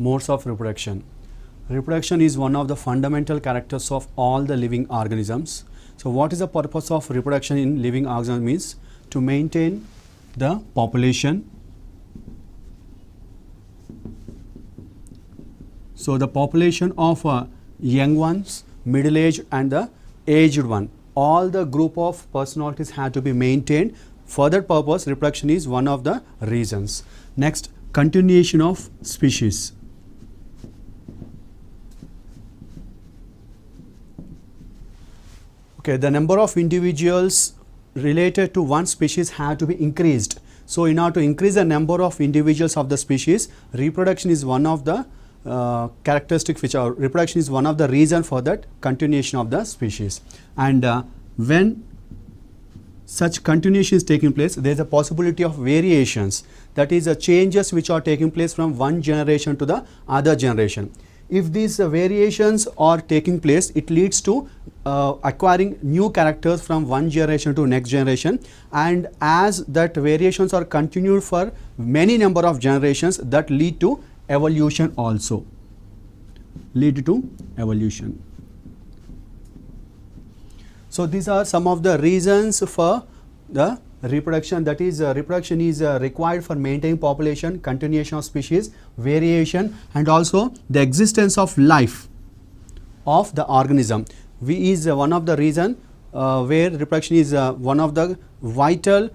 Modes of reproduction. Reproduction is one of the fundamental characters of all the living organisms. So what is the purpose of reproduction in living organisms? Means to maintain the population. So the population of young ones, middle aged and the aged one, all the group of personalities have to be maintained. For that purpose, reproduction is one of the reasons. Next, continuation of species. Okay, the number of individuals related to one species have to be increased. So in order to increase the number of individuals of the species, reproduction is one of the characteristics which are reproduction is one of the reason for that continuation of the species. And when such continuation is taking place, there is a possibility of variations, that is changes which are taking place from one generation to the other generation. If these variations are taking place, it leads to acquiring new characters from one generation to next generation, and as that variations are continued for many number of generations, that lead to evolution also. So these are some of the reasons for the reproduction, that is reproduction is required for maintaining population, continuation of species, variation, and also the existence of life of the organism. Is one of the reason where reproduction is one of the vital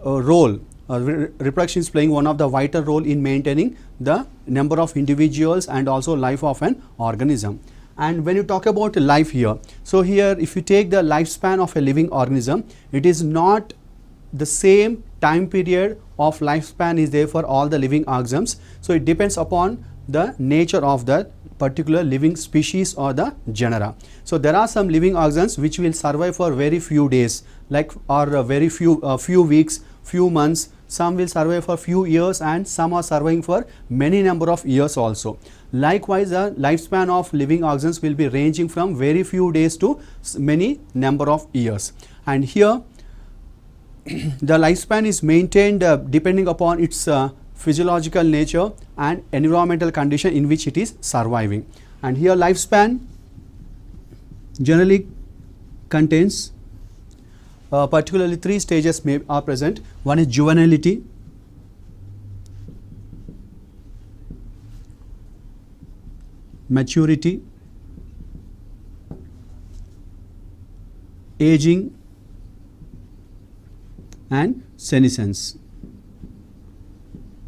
role. Reproduction is playing one of the vital role in maintaining the number of individuals and also life of an organism. And when you talk about life here, so here if you take the lifespan of a living organism, it is not the same time period of lifespan is there for all the living organisms. So it depends upon the nature of the particular living species or the genera. So there are some living organisms which will survive for very few days, like or very few weeks, few months. Some will survive for few years and some are surviving for many number of years also. Likewise, the lifespan of living organisms will be ranging from very few days to many number of years. And here the lifespan is maintained depending upon its physiological nature and environmental condition in which it is surviving. And here lifespan generally contains particularly three stages are present. One is juvenility, maturity, aging, and senescence.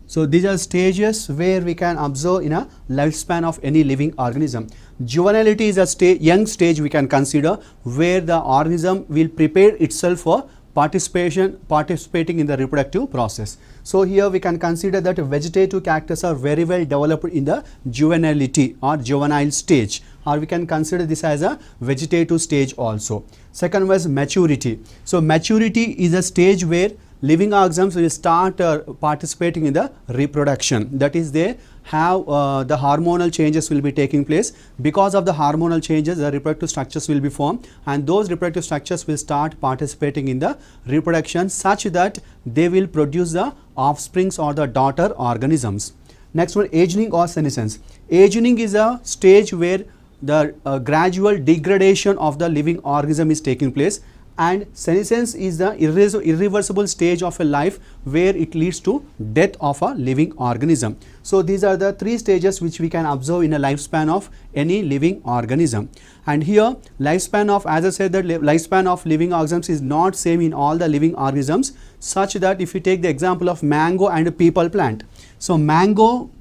So these are stages where we can observe in a lifespan of any living organism. Juvenility is a young stage we can consider, where the organism will prepare itself for participating in the reproductive process. So here we can consider that vegetative characters are very well developed in the juvenility or juvenile stage, or we can consider this as a vegetative stage also. Second was maturity. So maturity is a stage where living organisms will start participating in the reproduction. That is, they have the hormonal changes will be taking place. Because of the hormonal changes, the reproductive structures will be formed, and those reproductive structures will start participating in the reproduction such that they will produce the offsprings or the daughter organisms. Next one, aging or senescence. Aging is a stage where the gradual degradation of the living organism is taking place, and senescence is the irreversible stage of a life where it leads to death of a living organism. So these are the three stages which we can observe in a lifespan of any living organism. And here lifespan of, as I said, that lifespan of living organisms is not same in all the living organisms, such that if you take the example of mango and a peepal plant. So mango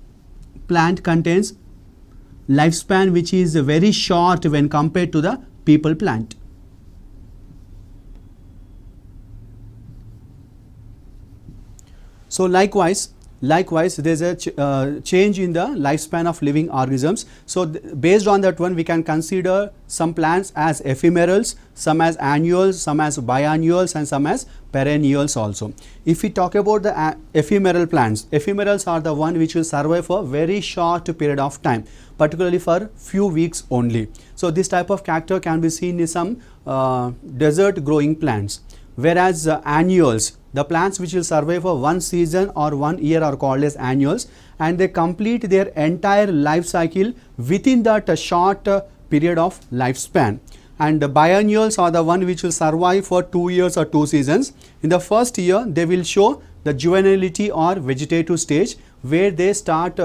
plant contains lifespan which is very short when compared to the peepal plant. So likewise there is a change in the lifespan of living organisms. So based on that one, we can consider some plants as ephemerals, some as annuals, some as biannuals, and some as perennials also. If we talk about the ephemeral plants, ephemerals are the one which will survive for very short period of time, particularly for few weeks only. So this type of character can be seen in some desert growing plants. whereas annuals, the plants which will survive for one season or 1 year are called as annuals, and they complete their entire life cycle within that short period of lifespan. And the biennials are the one which will survive for 2 years or 2 seasons. In the first year, they will show the juvenility or vegetative stage, where they start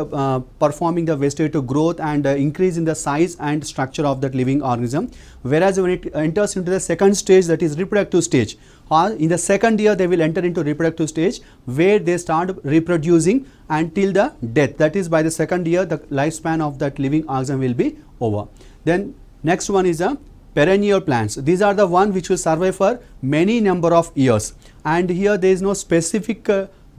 performing the vegetative growth and increase in the size and structure of that living organism. Whereas when it enters into the second stage, that is reproductive stage, or in the second year they will enter into reproductive stage, where they start reproducing until the death. That is, by the second year the lifespan of that living organism will be over. Then next one is a perennial plants. These are the one which will survive for many number of years, and here there is no specific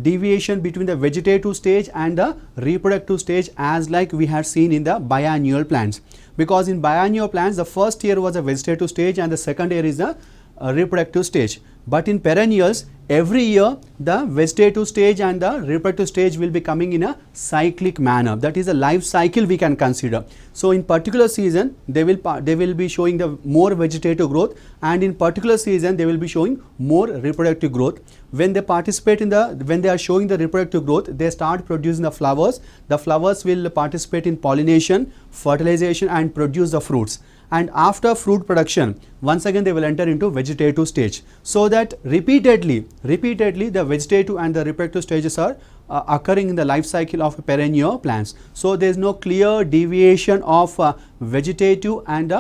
deviation between the vegetative stage and the reproductive stage as like we had seen in the biennial plants, because in biennial plants the first year was a vegetative stage and the second year is a reproductive stage. But in perennials, every year the vegetative stage and the reproductive stage will be coming in a cyclic manner. That is a life cycle we can consider. So in particular season they will be showing the more vegetative growth, and in particular season they will be showing more reproductive growth. When they participate in when they are showing the reproductive growth, they start producing the flowers. The flowers will participate in pollination, fertilization, and produce the fruits. And after fruit production, once again they will enter into vegetative stage. So that repeatedly the vegetative and the reproductive stages are occurring in the life cycle of perennial plants. So there is no clear deviation of vegetative and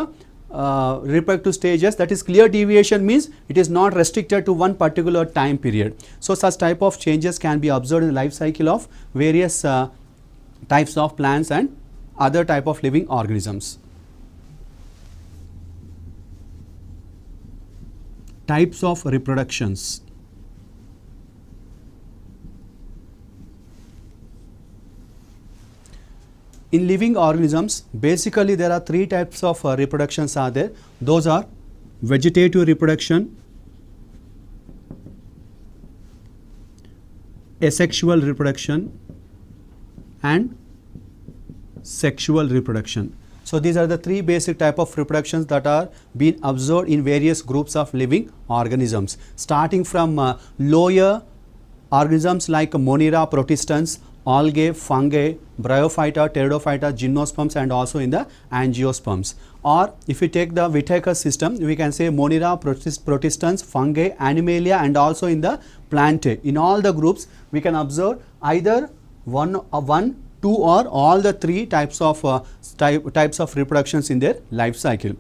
reproductive stages. That is, clear deviation means it is not restricted to one particular time period. So such type of changes can be observed in the life cycle of various types of plants and other type of living organisms. Types of reproductions. In living organisms, basically there are 3 types of reproductions are there. Those are vegetative reproduction, asexual reproduction, and sexual reproduction. So these are the 3 basic type of reproductions that are being observed in various groups of living organisms, starting from lower organisms like Monera protistans, algae, fungi, bryophyta, pteridophyta, gymnosperms, and also in the angiosperms. Or if we take the Whittaker system, we can say Monera protistans, fungi, animalia, and also in the plantae. In all the groups, we can observe either one, 2 or all the 3 types of reproductions in their life cycle.